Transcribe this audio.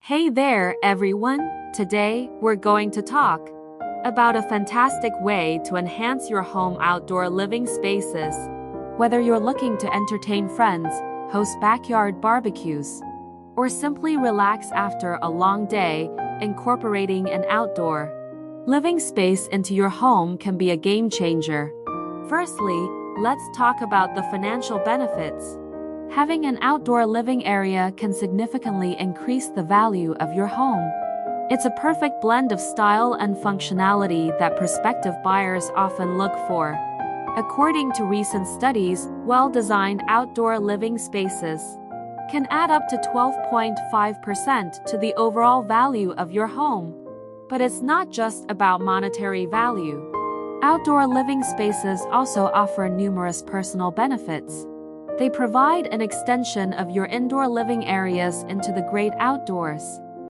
Hey there, everyone! Today, we're going to talk about a fantastic way to enhance your home outdoor living spaces. Whether you're looking to entertain friends, host backyard barbecues, or simply relax after a long day, incorporating an outdoor living space into your home can be a game changer. Firstly, let's talk about the financial benefits. Having an outdoor living area can significantly increase the value of your home. It's a perfect blend of style and functionality that prospective buyers often look for. According to recent studies, well-designed outdoor living spaces can add up to 12.5% to the overall value of your home. But it's not just about monetary value. Outdoor living spaces also offer numerous personal benefits. They provide an extension of your indoor living areas into the great outdoors.